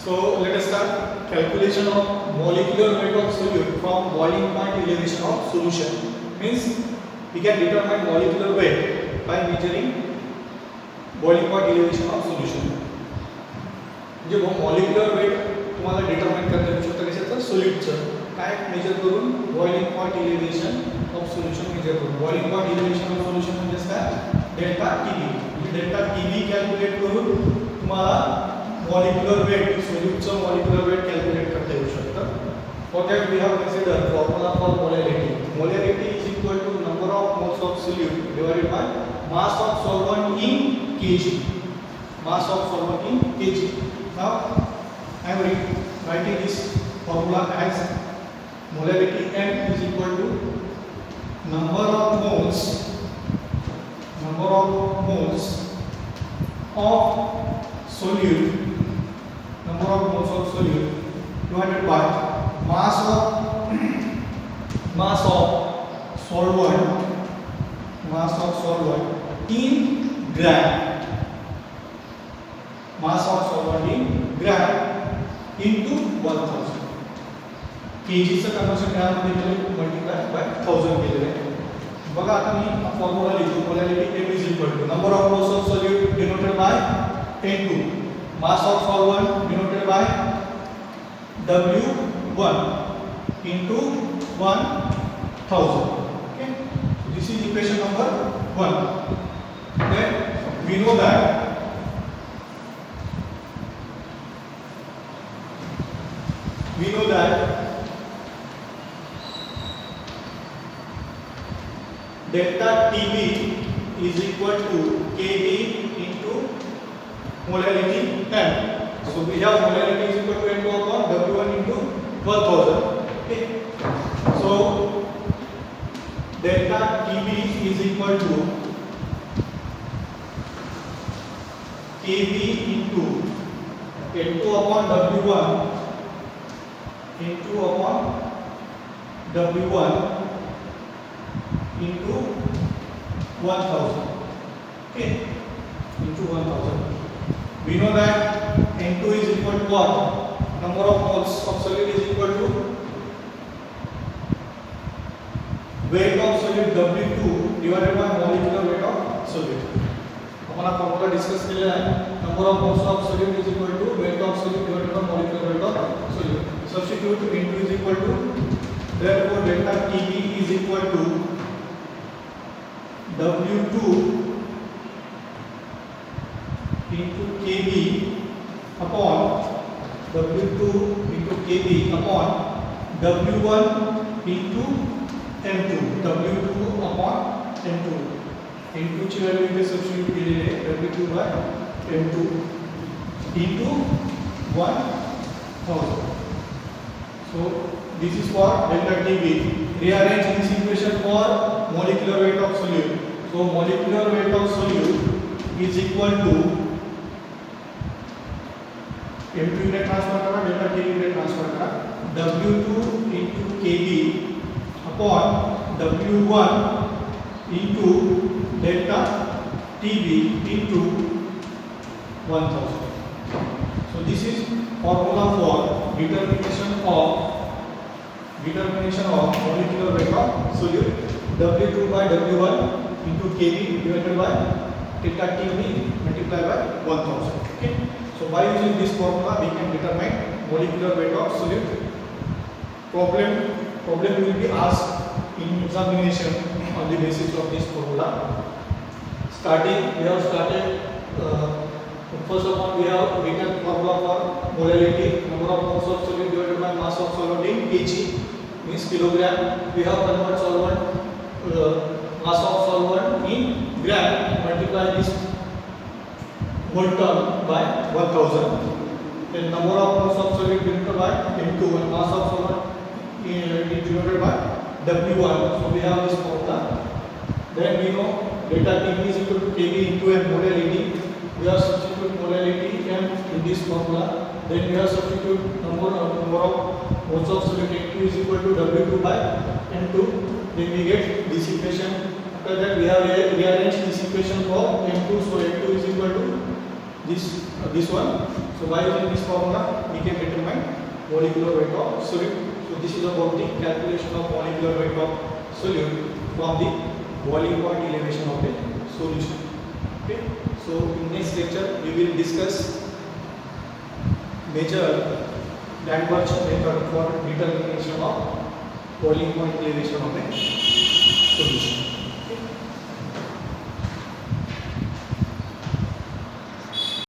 So let us start calculation of molecular weight of solute from boiling point elevation of solution. Means we can determine molecular weight by measuring boiling point elevation of solution. J molecular weight तुम्हाला determine करता येऊ शकतं कशाचं solute काय major करून boiling point elevation of solution measure करून boiling point elevation of solution म्हणजे काय delta TB. Delta TB calculate करून तुम्हाला molecular weight solute चं molecular weight calculate करता येऊ शकतं. For that we have considered formula for molarity. Molarity is equal to number of moles of solute divided by mass of solvent in kg. Mass of solvent in kg. Now I am writing this formula as molarity M is equal to number of moles of solute divided by mass of solvent in gram. Mass of solvent in gram into 1000. kg चं conversion ग्राम मध्ये केले multiply by 1000 केलेले आहे. बघा आता मी formula लिहितो molarity M is equal to number of moles of solute denoted by N2, mass of solvent denoted by W1 into 1000. Okay, so this is equation number 1. Then we know that delta TB is equal to Kb into molarity M. So we have molarity is equal to N2 upon W1 into 1000. Okay. So delta TB is equal to Kb into N2 upon W1 into 1000. Okay, into 1000. We know that N2 is equal to what? Number of moles of solute is equal to weight of solute W2 divided by molecular weight of solute. आपण हा formula discuss केलेला आहे. Number of moles of solute is equal to weight of solute divided by molecular weight of solute. Substitute N2 is equal to, therefore delta TB is equal to W2 into Kb upon W1 into M2. W2 upon M2. M2 ची value इथे substitute केलेली आहे. W2 by M2 into 1000. So this is for delta TB. Rearrange this equation for molecular weight of solute. So molecular weight of solute is equal to M2 ने transfer करा, delta TB ने transfer करा, W2 into Kb upon W1 into delta TB into 1000. So this is formula for determination of molecular weight of solute. W2 by W1 into Kb divided by delta TB multiplied by 1000. Okay. So by using this formula we can determine molecular weight of solute. Problem will be asked in examination on the basis of this formula. We have started. First of all, we have written formula for molarity. Number of moles of solute divided by mass of solvent in kg means kilogram. We have convert solvent mass of solvent in gram. Multiply this whole term by 1000. Then number of moles of solute divided by M2 and mass of solvent is divided by W1. So we have this formula. Then we know delta TB is equal to Kb into M molarity. We have substitute molarity M in this formula. Then we have substitute number of moles of solute N2 is equal to W2 by M2. Then we get this equation. After that we have rearranged this equation for M2. So M2 is equal to this one. So by using this formula we can determine molecular weight of solute. So this is about the calculation of molecular weight of solute from the boiling point elevation of a solution. Okay. So in next lecture we will discuss major Danvers method for determination of boiling point elevation of a solution. Okay.